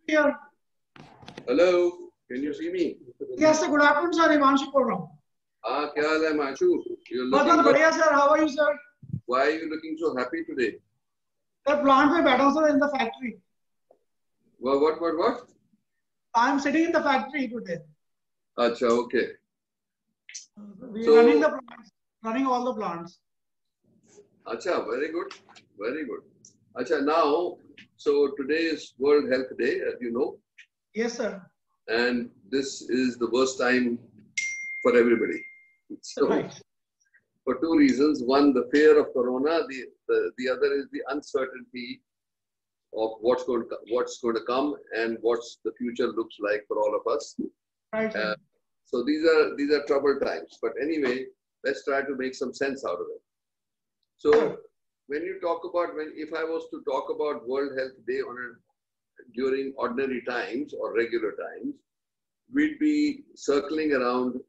Here. Hello, can you see me? Yes, sir. Good afternoon, sir. Himanshu Program. Kya haal hai, Himanshu? You're looking बहुत good. बढ़िया sir. How are you, sir? Why are you looking so happy today? Sir, plant पे बैठा हूँ sir in the factory. What? I am sitting in the factory today. Acha, okay. We are running the plants, running all the plants. Acha, very good, very good. Acha, now, so today is World Health Day, as you know. Yes, sir. And this is the worst time for everybody. So, Right. for two reasons. One, the fear of corona. The other is the uncertainty of what's going to come and what's the future looks like for all of us. Right. So these are troubled times. But anyway, let's try to make some sense out of it. So when you talk about if I was to talk about World Health Day during ordinary times or regular times, we'd be circling around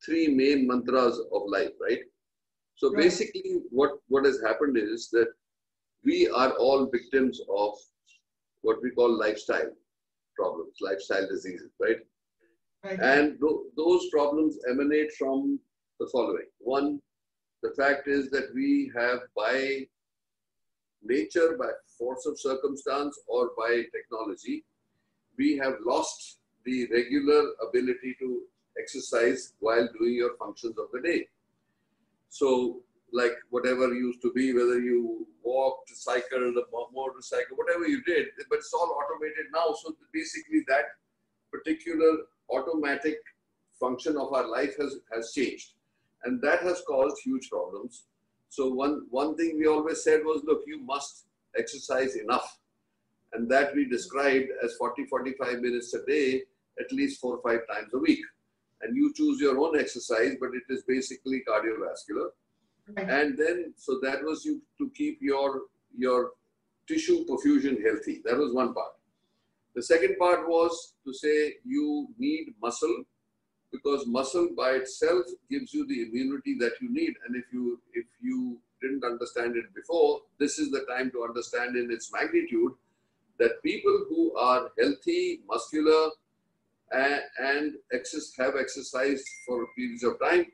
three main mantras of life, right? So basically what has happened is that we are all victims of what we call lifestyle problems, lifestyle diseases, right? Right. And those problems emanate from the following. One, the fact is that we have by nature, by force of circumstance or by technology, we have lost the regular ability to exercise while doing your functions of the day. So like whatever used to be, whether you walked, cycled, motorcycle, whatever you did, but it's all automated now. So basically that particular automatic function of our life has changed. And that has caused huge problems. So one thing we always said was, look, you must exercise enough. And that we described as 40-45 minutes a day, at least 4 or 5 times a week. And you choose your own exercise, but it is basically cardiovascular. Right. And then, so that was to keep your tissue perfusion healthy. That was one part. The second part was to say you need muscle, because muscle by itself gives you the immunity that you need. And if you didn't understand it before, this is the time to understand in its magnitude that people who are healthy, muscular, and have exercised for periods of time,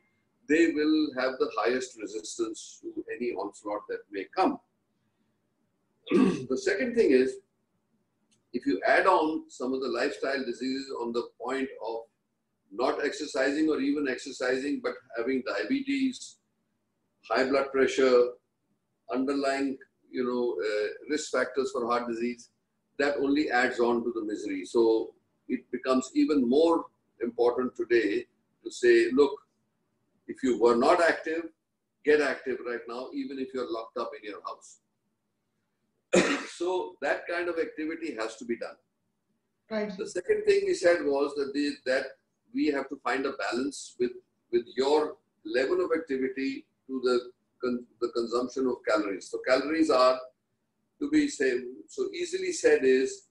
they will have the highest resistance to any onslaught that may come. The second thing is, if you add on some of the lifestyle diseases on the point of not exercising or even exercising, but having diabetes, high blood pressure, underlying, risk factors for heart disease, that only adds on to the misery. So it becomes even more important today to say, look, if you were not active, get active right now, even if you're locked up in your house. So that kind of activity has to be done. Right. The second thing we said was that we have to find a balance with your level of activity to the consumption of calories. So calories are, to be so easily said, is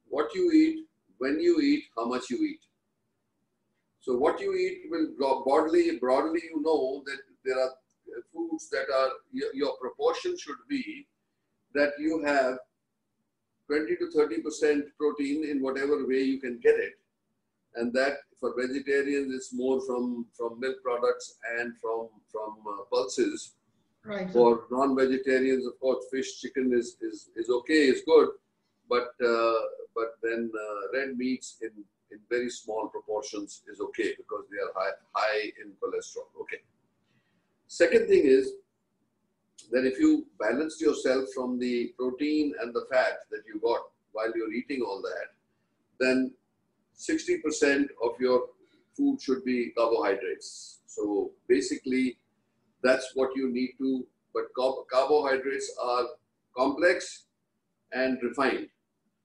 what you eat, when you eat, how much you eat. So what you eat will broadly you know that there are foods that are, your proportion should be that you have 20 to 30% protein in whatever way you can get it. And that for vegetarians is more from milk products and from pulses. Right. For non-vegetarians, of course, fish, chicken is okay, is good, but then red meats in very small proportions is okay because they are high in cholesterol. Okay. Second thing is that if you balanced yourself from the protein and the fat that you got while you're eating all that, then 60% of your food should be carbohydrates. So basically, that's what you need to, but carbohydrates are complex and refined.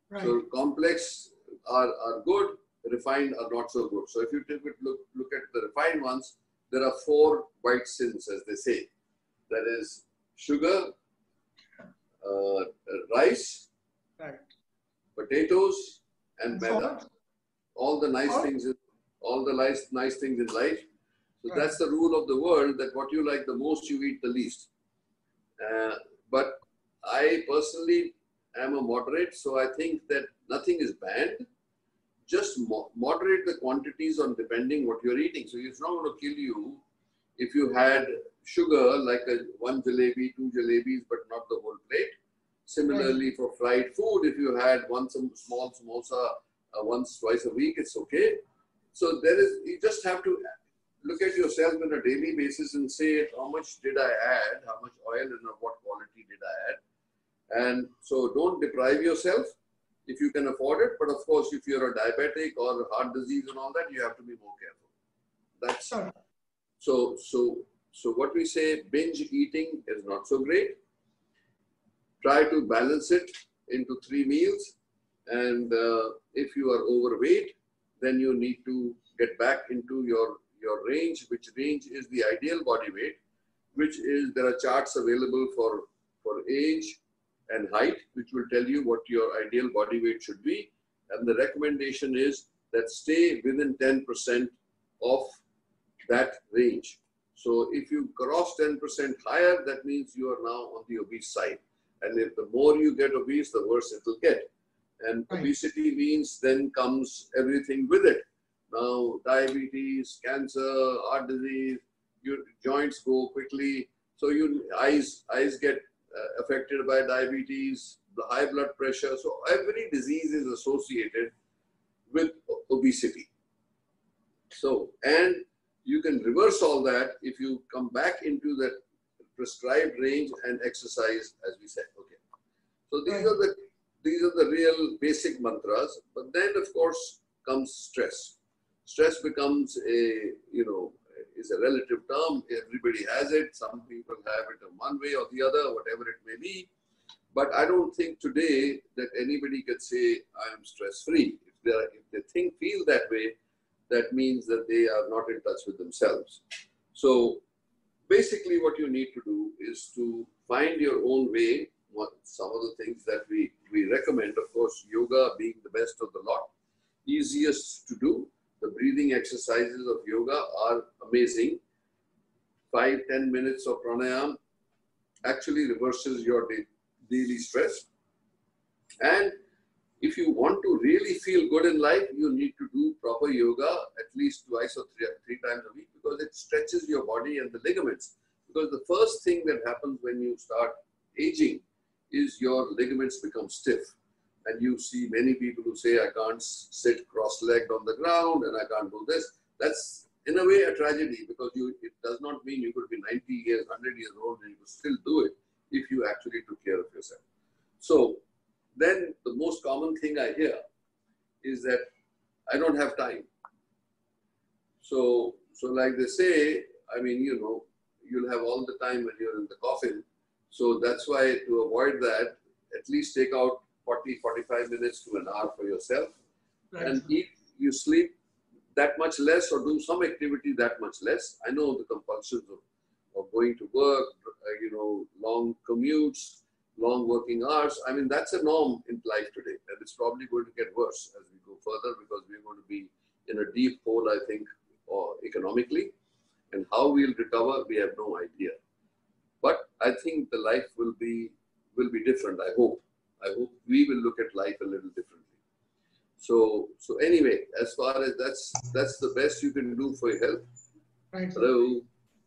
Right. So complex are good, refined are not so good. So if you look at the refined ones, there are 4 white sins, as they say. That is sugar, rice, Right. potatoes, and maida. Salt. All the nice things in life. So Right. that's the rule of the world, that what you like the most, you eat the least. But I personally am a moderate, so I think that nothing is banned. Just moderate the quantities on depending what you're eating. So it's not going to kill you if you had sugar like one jalebi, two jalebis, but not the whole plate. Similarly, for fried food, if you had some small samosa once, twice a week, it's okay. So you just have to look at yourself on a daily basis and say, how much did I add? How much oil and of what quality did I add? And so don't deprive yourself if you can afford it. But of course, if you're a diabetic or heart disease and all that, you have to be more careful. That's so what we say, binge eating is not so great. Try to balance it into 3 meals. And if you are overweight, then you need to get back into your range, which range is the ideal body weight, which is, there are charts available for age and height, which will tell you what your ideal body weight should be. And the recommendation is that stay within 10% of that range. So if you cross 10% higher, that means you are now on the obese side. And if the more you get obese, the worse it will get. And obesity means then comes everything with it. Now, diabetes, cancer, heart disease, your joints go quickly. So your eyes get affected by diabetes, the high blood pressure. So every disease is associated with obesity. So, and you can reverse all that if you come back into that prescribed range and exercise, as we said. Okay. So these are the real basic mantras. But then, of course, comes stress. Stress becomes is a relative term. Everybody has it. Some people have it in one way or the other, whatever it may be. But I don't think today that anybody can say, I am stress-free. If they feel that way, that means that they are not in touch with themselves. So basically what you need to do is to find your own way. Some of the things that we recommend, of course, yoga being the best of the lot, easiest to do. The breathing exercises of yoga are amazing. 5-10 minutes of pranayama actually reverses your daily stress. And if you want to really feel good in life, you need to do proper yoga at least twice or three times a week, because it stretches your body and the ligaments. Because the first thing that happens when you start aging is your ligaments become stiff. And you see many people who say, I can't sit cross-legged on the ground and I can't do this. That's in a way a tragedy, because it does not mean you could be 90 years, 100 years old and you could still do it if you actually took care of yourself. So then the most common thing I hear is that I don't have time. So like they say, I mean, you'll have all the time when you're in the coffin. So that's why, to avoid that, at least take out 40-45 minutes to an hour for yourself, and you sleep that much less, or do some activity that much less. I know the compulsions of going to work, long commutes, long working hours. I mean, that's a norm in life today, and it's probably going to get worse as we go further, because we're going to be in a deep hole, I think, or economically, and how we'll recover, we have no idea. But I think the life will be different. I hope we will look at life a little differently. So anyway, as far as that's the best you can do for your health. Right. Hello.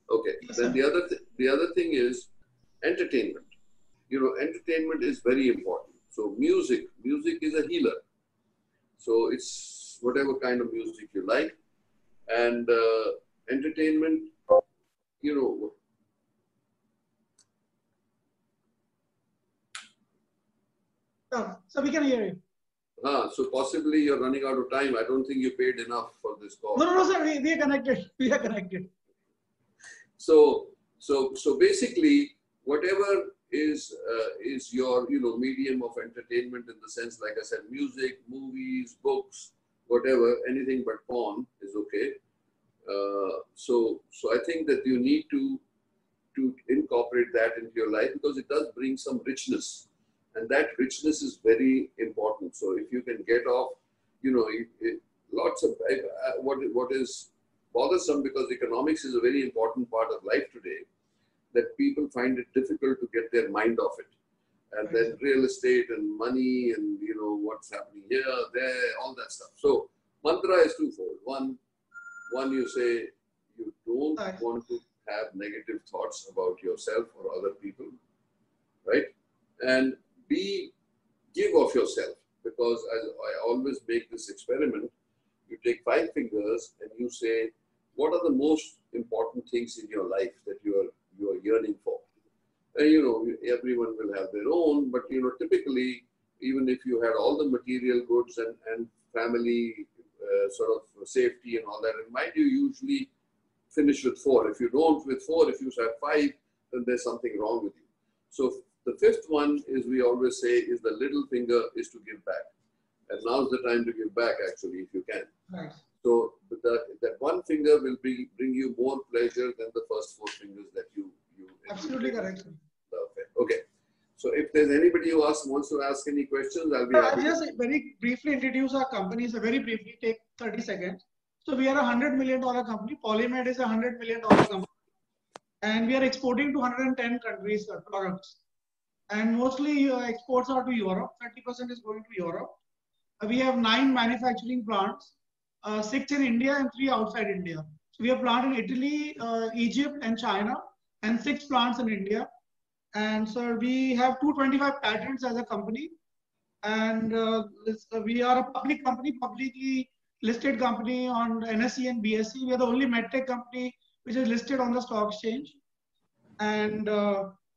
Okay. Yes, then the other thing is entertainment. Entertainment is very important. So music is a healer. So it's whatever kind of music you like, and entertainment. So we can hear you. So possibly you're running out of time. I don't think you paid enough for this call. No, sir. We are connected. We are connected. So basically, whatever is your medium of entertainment, in the sense, like I said, music, movies, books, whatever, anything but porn is okay. So I think that you need to incorporate that into your life, because it does bring some richness. And that richness is very important. So if you can get off, lots of what is bothersome, because economics is a very important part of life today, that people find it difficult to get their mind off it. and then real estate and money and what's happening here, there, all that stuff. So mantra is twofold. One you say you don't want to have negative thoughts about yourself or other people, right? And B, give of yourself, because I always make this experiment. You take 5 fingers and you say, what are the most important things in your life that you are yearning for? And everyone will have their own, but typically, even if you had all the material goods and family sort of safety and all that in mind, you usually finish with 4. If you don't with 4, if you have 5, then there's something wrong with you. So the 5th one is, we always say, is the little finger is to give back. And now's the time to give back, actually, if you can. Right. So that one finger will bring you more pleasure than the first 4 fingers that you absolutely correct. Okay. So if there's anybody who wants to ask any questions, I'll be happy. I'll just very briefly introduce our company. So very briefly, take 30 seconds. So we are a $100 million company. Polymed is a $100 million company. And we are exporting to 110 countries products. And mostly exports are to Europe. 30% is going to Europe. We have 9 manufacturing plants, 6 in India and 3 outside India. So we have plant in Italy, Egypt and China, and 6 plants in India. And so we have 225 patents as a company. And we are a public company, publicly listed company on NSE and BSE. We are the only medtech company which is listed on the stock exchange. And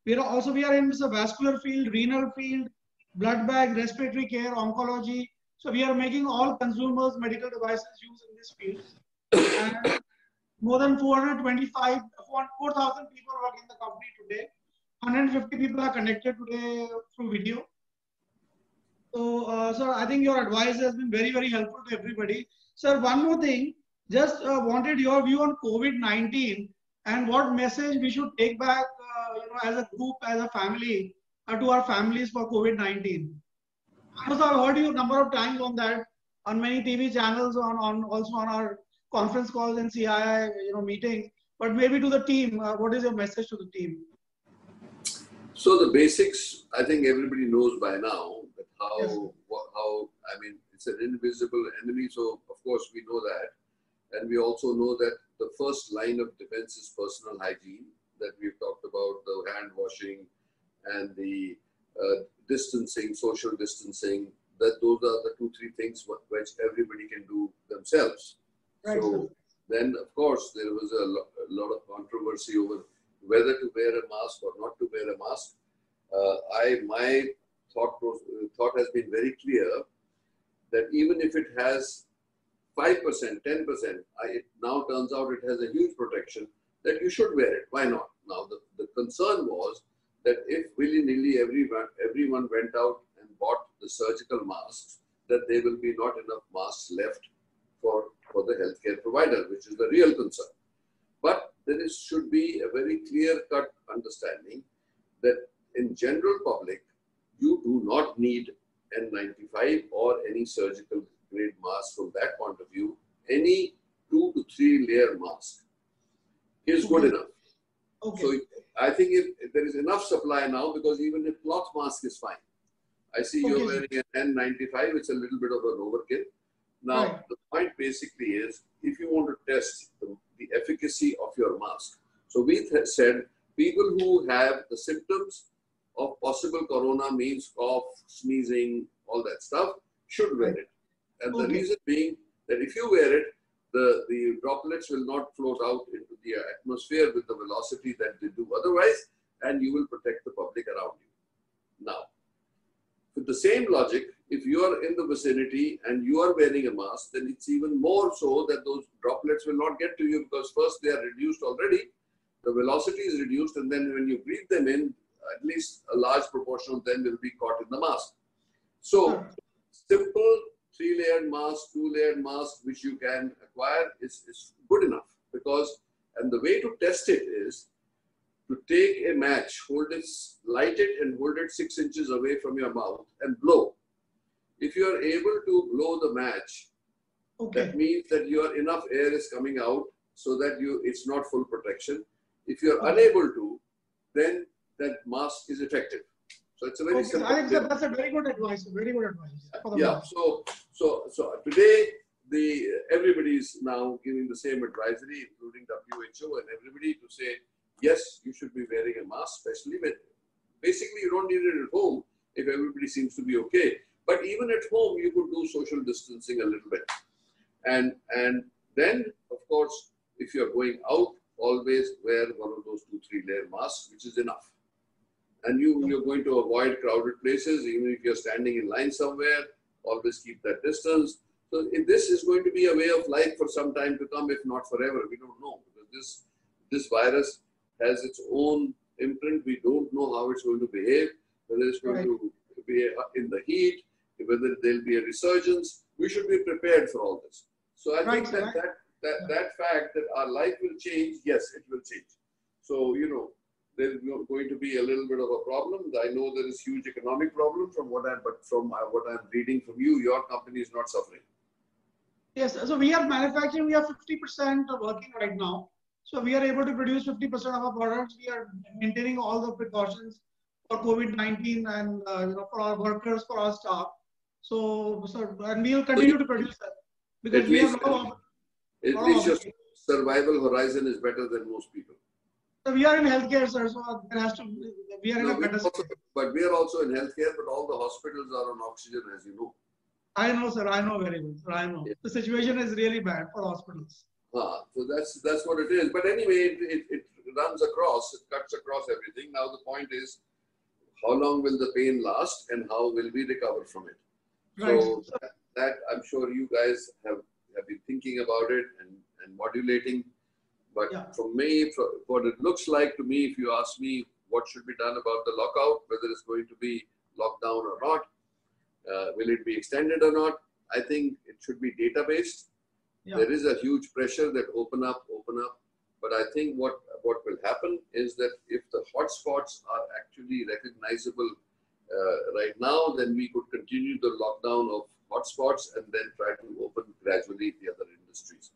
we are in the vascular field, renal field, blood bag, respiratory care, oncology. So we are making all consumers medical devices used in this field. And more than 4,000 people work in the company today. 150 people are connected today through video. So, sir, I think your advice has been very, very helpful to everybody. Sir, one more thing, just wanted your view on COVID-19 and what message we should take back, as a group, as a family, to our families for COVID-19. Also, I've heard you a number of times on that, on many TV channels, also on our conference calls and CII, meetings. But maybe to the team, what is your message to the team? So the basics, I think everybody knows by now that how it's an invisible enemy. So of course we know that, and we also know that the first line of defense is personal hygiene, that we've talked about, the hand washing and the distancing, social distancing. That those are the 2-3 things which everybody can do themselves. Right. So then, of course, there was a lot of controversy over whether to wear a mask or not to wear a mask. My thought has been very clear that even if it has 5%, 10%, it now turns out it has a huge protection, that you should wear it. Why not? Now, the concern was that if willy-nilly everyone went out and bought the surgical masks, that there will be not enough masks left for the healthcare provider, which is the real concern. But there should be a very clear-cut understanding that in general public, you do not need N95 or any surgical grade mask from that point of view. Any 2 to 3 layer mask is good enough. Okay. So I think if there is enough supply now, because even a cloth mask is fine. I see you're wearing an N95, it's a little bit of an overkill. Now, the point basically is, if you want to test the efficacy of your mask. So we said people who have the symptoms of possible corona, means cough, sneezing, all that stuff, should wear it. And the reason being that if you wear it, the droplets will not float out into the atmosphere with the velocity that they do otherwise, and you will protect the public around you. Now, with the same logic, if you are in the vicinity and you are wearing a mask, then it's even more so that those droplets will not get to you, because first they are reduced already, the velocity is reduced, and then when you breathe them in, at least a large proportion of them will be caught in the mask. So, simple 3-layered mask, 2-layered mask, which you can acquire is good enough, because, and the way to test it is to take a match, light it and hold it 6 inches away from your mouth and blow. If you are able to blow the match, that means that enough air is coming out so that it's not full protection. If you are unable to, then that mask is effective. So it's a very Okay, simple. I think that's a very good advice. Very good advice. Yeah. So today everybody is now giving the same advisory, including WHO and everybody, to say yes, you should be wearing a mask, especially when basically you don't need it at home if everybody seems to be okay. But even at home, you could do social distancing a little bit, and then of course, if you're going out, always wear one of those 2-3 layer masks, which is enough. And you're going to avoid crowded places, even if you're standing in line somewhere, always keep that distance. So if this is going to be a way of life for some time to come, if not forever, we don't know. Because this virus has its own imprint. We don't know how it's going to behave, whether it's going to be in the heat, whether there'll be a resurgence. We should be prepared for all this. So I think that fact that our life will change, yes, it will change. So, there's going to be a little bit of a problem. I know there is huge economic problem from what I'm reading from you, your company is not suffering. Yes, so we are manufacturing, we are 50% working right now. So we are able to produce 50% of our products. We are maintaining all the precautions for COVID-19 and for our workers, for our staff. So and we will continue to produce that because we have at least your survival horizon is better than most people. So we are in healthcare, sir. So there has to we are in a better state. But we are also in healthcare, but all the hospitals are on oxygen, as you know. I know, sir. I know very well. Sir, I know. Yeah. The situation is really bad for hospitals. So that's what it is. But anyway, it runs across, it cuts across everything. Now the point is, how long will the pain last and how will we recover from it? Right. So that I'm sure you guys have been thinking about it and modulating. But for me, what it looks like to me, if you ask me what should be done about the lockout, whether it's going to be lockdown or not, will it be extended or not, I think it should be data-based. Yeah. There is a huge pressure that open up. But I think what will happen is that if the hotspots are actually recognizable right now, then we could continue the lockdown of hotspots and then try to open gradually the other industries.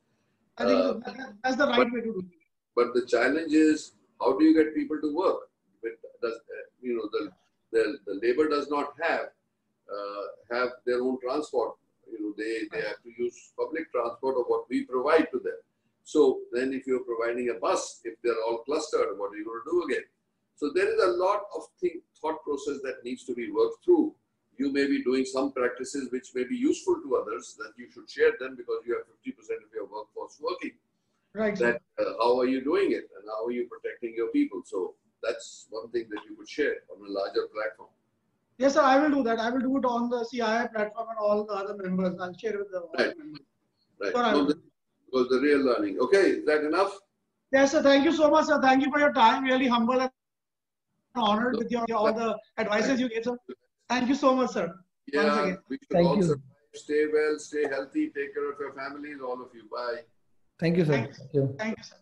I think that's the right way to do it. But the challenge is, how do you get people to work? The labor does not have their own transport. They have to use public transport or what we provide to them. So then if you're providing a bus, if they're all clustered, what are you going to do again? So there is a lot of thought process that needs to be worked through. You may be doing some practices which may be useful to others, that you should share them because you have 50% of your workforce working. Right. That how are you doing it and how are you protecting your people? So that's one thing that you could share on a larger platform. Yes, sir, I will do that. I will do it on the CII platform and all the other members. I'll share with the members. Right. So because the real learning. Okay, is that enough? Yes, sir. Thank you so much, sir. Thank you for your time. Really humble and honored with all the advices you gave, sir. Thank you so much, sir. Yeah, once again. We should all survive. Stay well, stay healthy, take care of your families, all of you. Bye. Thank you, sir. Thank you, sir.